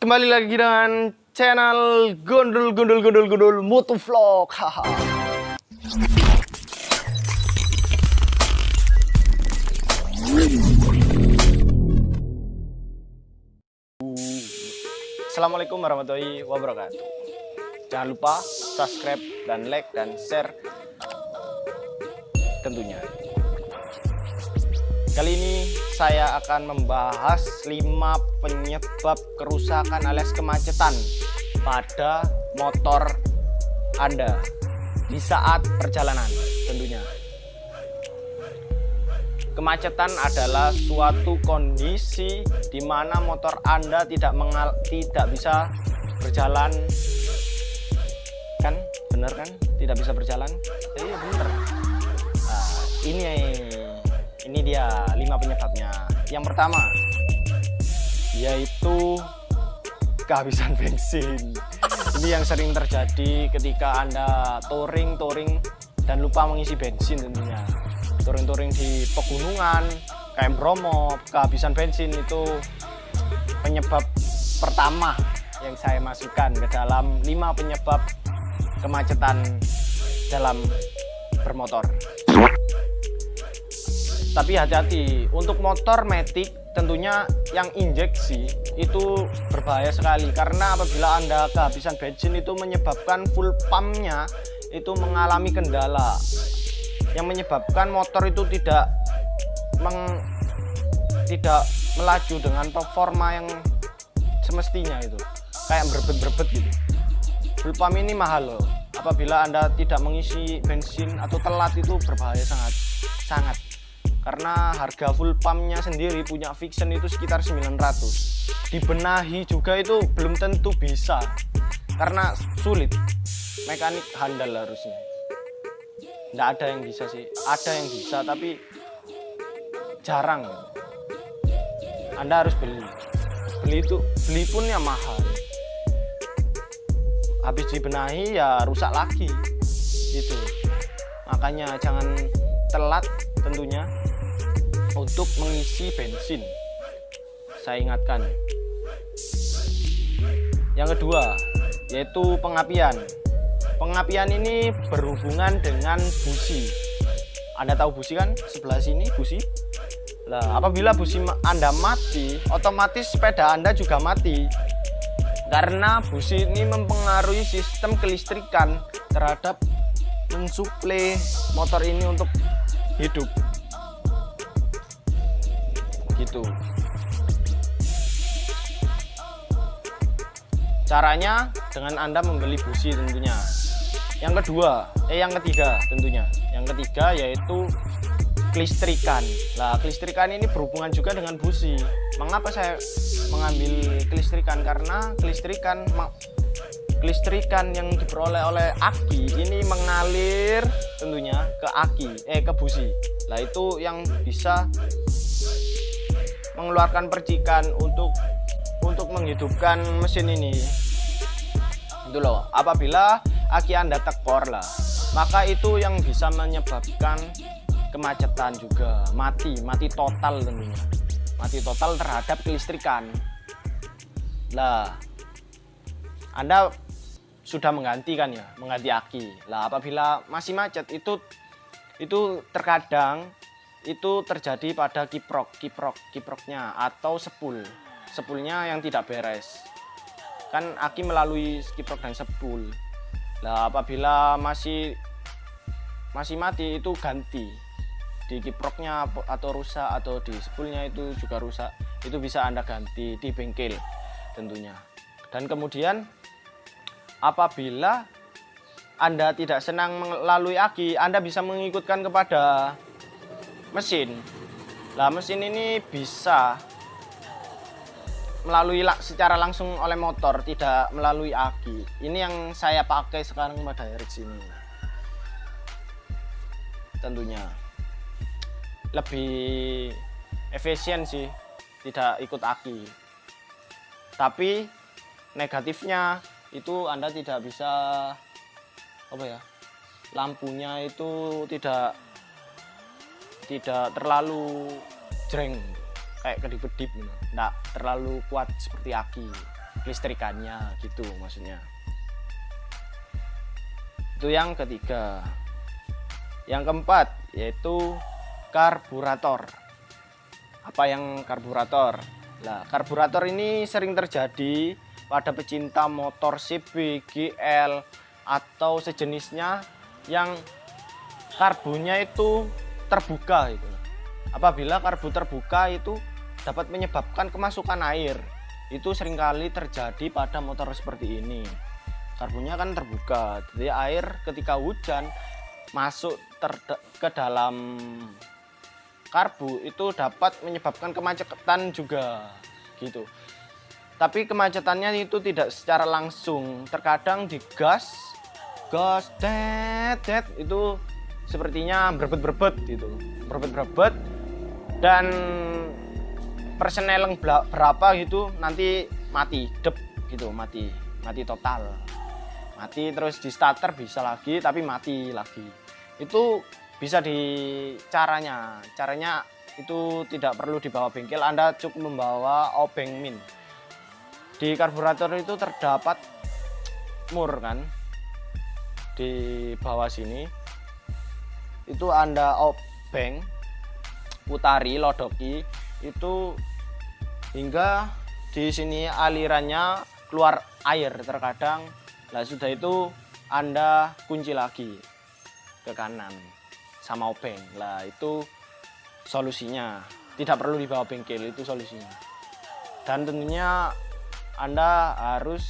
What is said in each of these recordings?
kembali lagi dengan channel Gondol Motovlog. Haha. Assalamualaikum warahmatullahi wabarakatuh. Jangan lupa subscribe dan like dan share tentunya. Kali ini saya akan membahas 5 penyebab kerusakan alias kemacetan pada motor Anda di saat perjalanan tentunya. Kemacetan adalah suatu kondisi di mana motor Anda tidak bisa berjalan, kan? Bener kan? Tidak bisa berjalan? Iya bener. Nah, ini dia 5 penyebabnya. Yang pertama yaitu kehabisan bensin. Ini yang sering terjadi ketika Anda touring dan lupa mengisi bensin tentunya. Touring di pegunungan, kayak Bromo, kehabisan bensin itu penyebab pertama yang saya masukkan ke dalam 5 penyebab kemacetan dalam bermotor. Tapi hati-hati, untuk motor matic tentunya yang injeksi itu berbahaya sekali, karena apabila Anda kehabisan bensin itu menyebabkan full pumpnya itu mengalami kendala yang menyebabkan motor itu tidak melaju dengan performa yang semestinya, itu kayak berebet gitu. Full pump ini mahal loh, apabila Anda tidak mengisi bensin atau telat itu berbahaya sangat. Karena harga full pumpnya sendiri punya Vixen itu sekitar 900. Dibenahi juga itu belum tentu bisa, karena sulit, mekanik handal harusnya. Nggak ada yang bisa sih, ada yang bisa tapi jarang. Anda harus beli pun ya mahal. Habis dibenahi ya rusak lagi gitu. Makanya jangan telat tentunya untuk mengisi bensin, saya ingatkan. Yang kedua yaitu pengapian. Pengapian ini berhubungan dengan busi. Anda tahu busi kan? Sebelah sini busi. Nah, apabila busi Anda mati, otomatis sepeda Anda juga mati. Karena busi ini mempengaruhi sistem kelistrikan terhadap mensuplai motor ini untuk hidup. Gitu. Caranya dengan Anda membeli busi tentunya. Yang ketiga tentunya. Yang ketiga yaitu kelistrikan. Nah, kelistrikan ini berhubungan juga dengan busi. Mengapa saya mengambil kelistrikan? Karena kelistrikan yang diperoleh oleh aki ini mengalir tentunya ke busi. Nah, itu yang bisa mengeluarkan percikan untuk menghidupkan mesin ini. Itu loh, apabila aki Anda tekor lah, maka itu yang bisa menyebabkan kemacetan juga, mati total tentunya. Mati total terhadap kelistrikan. Lah, Anda sudah mengganti aki. Lah, apabila masih macet itu terkadang itu terjadi pada kiproknya atau sepulnya yang tidak beres. Kan aki melalui kiprok dan sepul. Nah, apabila masih mati itu ganti di kiproknya atau rusak, atau di sepulnya itu juga rusak, itu bisa Anda ganti di bengkel tentunya. Dan kemudian apabila Anda tidak senang melalui aki, Anda bisa mengikutkan kepada mesin. Lah, mesin ini bisa melalui secara langsung oleh motor, tidak melalui aki. Ini yang saya pakai sekarang pada Rx ini. Tentunya lebih efisien sih, tidak ikut aki. Tapi negatifnya itu Anda tidak bisa lampunya itu tidak terlalu jreng, kayak kedip-kedip, nggak terlalu kuat seperti aki. kelistrikannya gitu maksudnya. Itu yang ketiga. Yang keempat yaitu karburator. Apa yang karburator? Nah, karburator ini sering terjadi pada pecinta motor CB, GL atau sejenisnya yang karbunya itu terbuka gitu. Apabila karbu terbuka itu dapat menyebabkan kemasukan air. Itu seringkali terjadi pada motor seperti ini. Karbunya kan terbuka, jadi air ketika hujan masuk ke dalam karbu itu dapat menyebabkan kemacetan juga gitu. Tapi kemacetannya itu tidak secara langsung, terkadang di gas det itu sepertinya berbet gitu, berbet dan perseneleng berapa gitu nanti mati dep gitu, mati total, mati terus di starter bisa lagi tapi mati lagi. Itu bisa caranya itu tidak perlu dibawa bengkel, Anda cukup membawa obeng min. Di karburator itu terdapat mur kan di bawah sini, itu Anda obeng, putari, lodoki itu hingga di sini alirannya keluar air terkadang. Nah sudah itu Anda kunci lagi ke kanan sama obeng. Lah itu solusinya, tidak perlu dibawa bengkel, itu solusinya. Dan tentunya Anda harus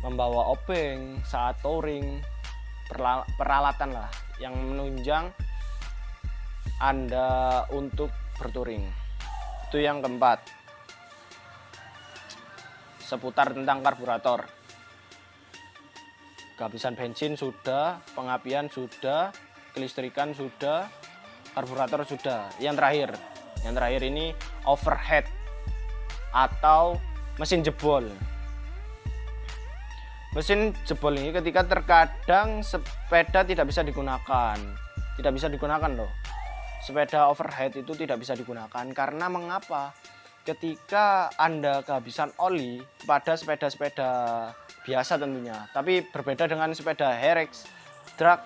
membawa obeng saat touring, peralatan lah yang menunjang Anda untuk bertouring. Itu yang keempat, seputar tentang karburator. Kehabisan bensin sudah, pengapian sudah, kelistrikan sudah, karburator sudah. Yang terakhir ini overhead atau mesin jebol. Mesin jebol ini ketika terkadang sepeda tidak bisa digunakan loh. Sepeda overhead itu tidak bisa digunakan karena mengapa? Ketika Anda kehabisan oli pada sepeda-sepeda biasa tentunya, tapi berbeda dengan sepeda HRX, drag,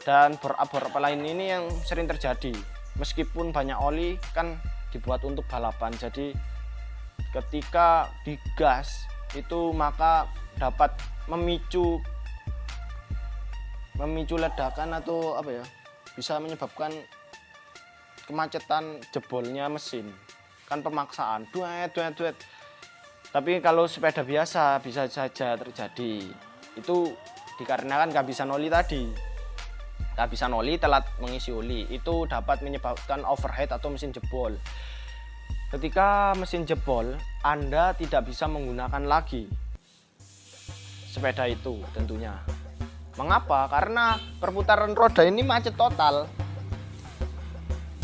dan bor-abor lain ini yang sering terjadi. Meskipun banyak oli kan dibuat untuk balapan, jadi ketika digas itu maka dapat memicu ledakan atau apa ya, bisa menyebabkan kemacetan, jebolnya mesin. Kan pemaksaan duet. Tapi kalau sepeda biasa bisa saja terjadi. Itu dikarenakan kehabisan oli tadi. Kehabisan oli, telat mengisi oli, itu dapat menyebabkan overhead atau mesin jebol. Ketika mesin jebol, Anda tidak bisa menggunakan lagi sepeda itu tentunya. Mengapa? Karena perputaran roda ini macet total.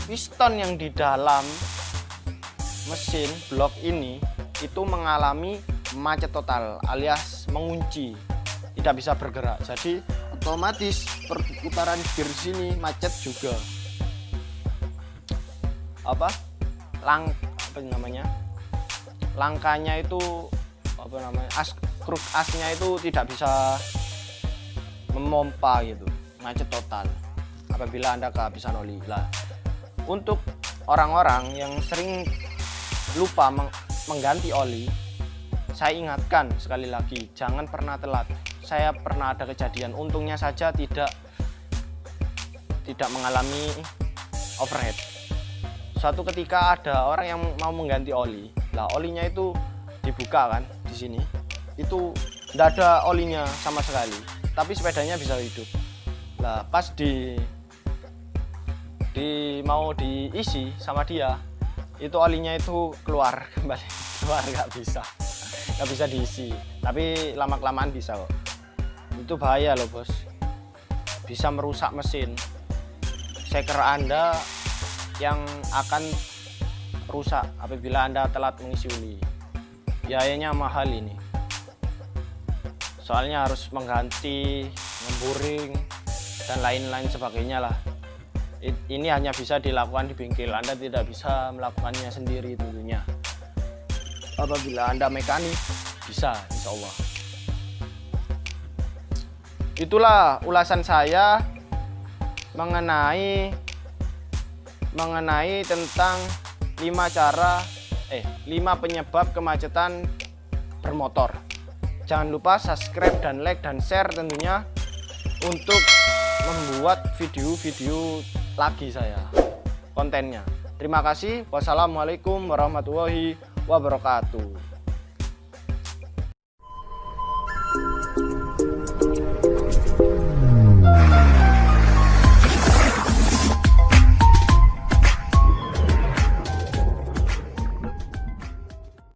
Piston yang di dalam mesin blok ini itu mengalami macet total alias mengunci, tidak bisa bergerak. Jadi otomatis perputaran gear sini macet juga. Langkahnya itu asnya itu tidak bisa memompa gitu, macet total apabila Anda kehabisan oli. Lah, untuk orang-orang yang sering lupa mengganti oli, saya ingatkan sekali lagi, jangan pernah telat. Saya pernah ada kejadian, untungnya saja tidak mengalami overhead. Suatu ketika ada orang yang mau mengganti oli, lah olinya itu dibuka kan di sini, itu tidak ada olinya sama sekali, tapi sepedanya bisa hidup. Lah pas mau diisi sama dia, itu olinya itu keluar kembali, nggak bisa diisi, tapi lama-kelamaan bisa kok. Itu bahaya loh bos, bisa merusak mesin. Seker Anda yang akan rusak apabila Anda telat mengisi oli. Biayanya mahal ini, soalnya harus mengganti, ngemburing, dan lain-lain sebagainya lah. Ini hanya bisa dilakukan di bengkel, Anda tidak bisa melakukannya sendiri tentunya. Apabila Anda mekanik bisa, insya Allah. Itulah ulasan saya mengenai tentang 5 penyebab kemacetan bermotor. Jangan lupa subscribe dan like dan share tentunya untuk membuat video-video lagi saya kontennya. Terima kasih. Wassalamualaikum warahmatullahi wabarakatuh.